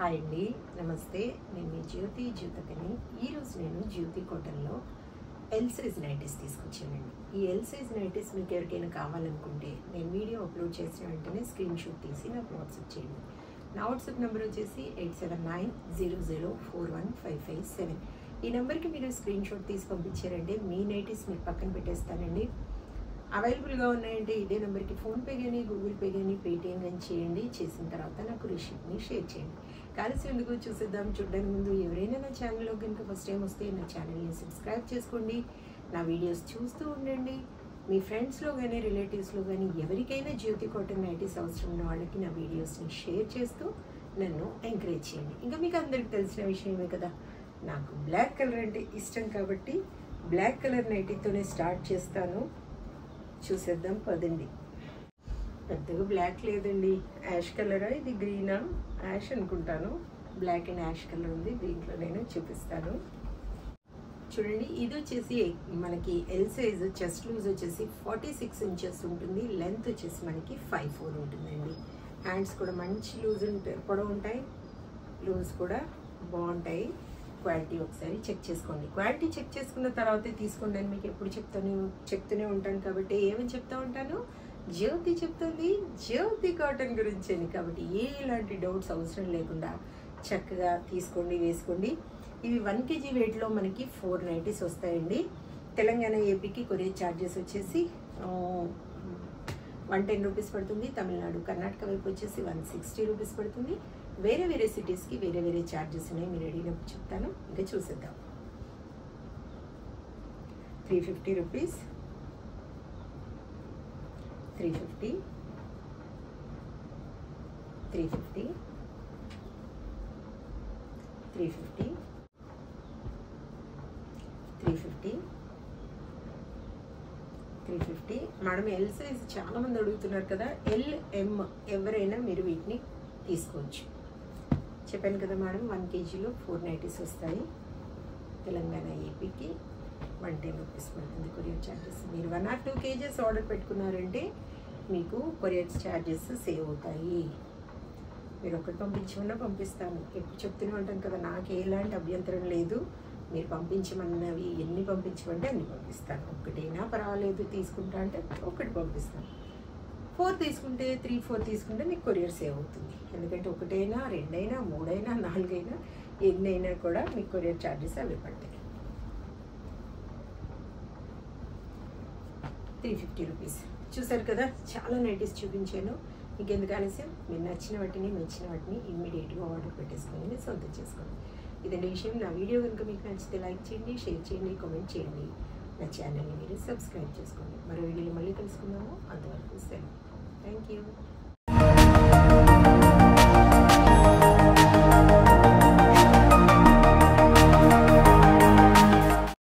Hi అండి, నమస్తే. నేను మీ జ్యోతికని. ఈరోజు నేను జ్యోతి కాటన్లో ఎల్ సైజ్ నైటీస్ తీసుకొచ్చానండి. ఈ ఎల్ సైజ్ నైటీస్ మీకు ఎవరికైనా కావాలనుకుంటే నేను వీడియో అప్లోడ్ చేసిన వెంటనే స్క్రీన్ షాట్ తీసి నాకు వాట్సాప్ చేయండి. నా వాట్సాప్ నెంబర్ వచ్చేసి 8790041557. ఈ నెంబర్కి మీరు స్క్రీన్ షాట్ తీసి పంపించారంటే మీ నైటీస్ మీరు పక్కన పెట్టేస్తానండి. అవైలబుల్గా ఉన్నాయంటే ఇదే నెంబర్కి ఫోన్పే కానీ గూగుల్ పే కానీ పేటిఎం కానీ చేయండి. చేసిన తర్వాత నాకు రిసిప్ట్ని షేర్ చేయండి. కలిసి ఎందుకు చూసేద్దాం. చూడడానికి ముందు ఎవరైనా నా ఛానల్లో కనుక ఫస్ట్ టైం వస్తే నా ఛానల్ని సబ్స్క్రైబ్ చేసుకోండి. నా వీడియోస్ చూస్తూ ఉండండి. మీ ఫ్రెండ్స్లో కానీ రిలేటివ్స్లో కానీ ఎవరికైనా జ్యోతి కాటన్ నైటీస్ అవసరం ఉన్న వాళ్ళకి నా వీడియోస్ని షేర్ చేస్తూ నన్ను ఎంకరేజ్ చేయండి. ఇంకా మీకు అందరికి తెలిసిన విషయమే కదా, నాకు బ్లాక్ కలర్ అంటే ఇష్టం కాబట్టి బ్లాక్ కలర్ నైటీతోనే స్టార్ట్ చేస్తాను. చూసేద్దాం పదండి. పెద్దగా బ్లాక్ లేదండి, యాష్ కలరా, ఇది గ్రీనా, యాష్ అనుకుంటాను. బ్లాక్ అండ్ యాష్ కలర్ ఉంది. దీంట్లో నేను చూపిస్తాను. చూడండి, ఇది వచ్చేసి మనకి ఎల్ సైజ్. చెస్ట్ లూజ్ వచ్చేసి 46 ఇంచెస్ ఉంటుంది. లెంత్ వచ్చేసి మనకి 5'4" ఉంటుందండి. హ్యాండ్స్ కూడా మంచి లూజ్ ఉంటాయి, పొడవు ఉంటాయి. లూజ్ కూడా బాగుంటాయి. క్వాలిటీ ఒకసారి చెక్ చేసుకోండి. క్వాలిటీ చెక్ చేసుకున్న తర్వాతే తీసుకోండి అని మీకు ఎప్పుడు చెప్తూనే ఉంటాను. కాబట్టి ఏమని చెప్తా ఉంటాను, జ్యోతి చెప్తుంది జ్యోతి కాటన్ గురించి అని. కాబట్టి ఎలాంటి డౌట్స్ అవసరం లేకుండా చక్కగా తీసుకోండి, వేసుకోండి. ఇవి 1 kg వెయిట్లో మనకి 4 నైటీస్ వస్తాయండి. తెలంగాణ ఏపీకి కొరియర్ ఛార్జెస్ వచ్చేసి 110 రూపీస్ పడుతుంది. తమిళనాడు కర్ణాటక వైపు వచ్చేసి 160 రూపీస్ పడుతుంది. వేరే వేరే సిటీస్కి వేరే వేరే ఛార్జెస్ ఉన్నాయి. మీరు అడిగినప్పుడు చెప్తాను. ఇంకా చూసేద్దాం. 350 రూపీస్, 350, 350, 350, 350, 350. మేడం ఎల్ సైజ్ చాలా మంది అడుగుతున్నారు కదా, LM ఎవరైనా మీరు వీటిని తీసుకోవచ్చు. చెప్పాను కదా మేడం, 1 kgలో 4 నైటీస్ వస్తాయి. తెలంగాణ ఏపీకి 110 రూపీస్ పడుతుంది కొరియర్ ఛార్జెస్. మీరు 1 or 2 kgs ఆర్డర్ పెట్టుకున్నారంటే మీకు కొరియర్ ఛార్జెస్ సేవ్ అవుతాయి. మీరు ఒకటి పంపించమన్నా పంపిస్తాను. ఎప్పుడు చెప్తూనే ఉంటాను కదా, నాకు ఎలాంటి అభ్యంతరం లేదు. మీరు పంపించమన్నవి ఎన్ని పంపించమంటే అన్ని పంపిస్తాను. ఒకటైనా పర్వాలేదు, తీసుకుంటా అంటే ఒకటి పంపిస్తాను. 4 తీసుకుంటే 3, 4 తీసుకుంటే మీకు కొరియర్ సేవ్ అవుతుంది. ఎందుకంటే ఒకటైనా, 2 అయినా, 3 అయినా, 4 అయినా, ఎన్ని అయినా కూడా మీకు కొరియర్ ఛార్జెస్ అవి పడతాయి. 350 రూపీస్. చూసారు కదా, చాలా నైటీస్ చూపించాను. మీకు ఎందుకు ఆలస్యం, మీరు నచ్చిన వాటిని మెచ్చిన వాటిని ఇమ్మీడియట్గా ఆర్డర్ పెట్టేసుకొని మీరు సొంతం చేసుకోండి. ఇదండి విషయం. నా వీడియో కనుక మీకు నచ్చితే లైక్ చేయండి, షేర్ చేయండి, కామెంట్ చేయండి. నా ఛానల్ని మీరు సబ్స్క్రైబ్ చేసుకోండి. మరో వీడియోలో మళ్ళీ కలుసుకుందాము. అంతవరకు సెలవు. Thank you.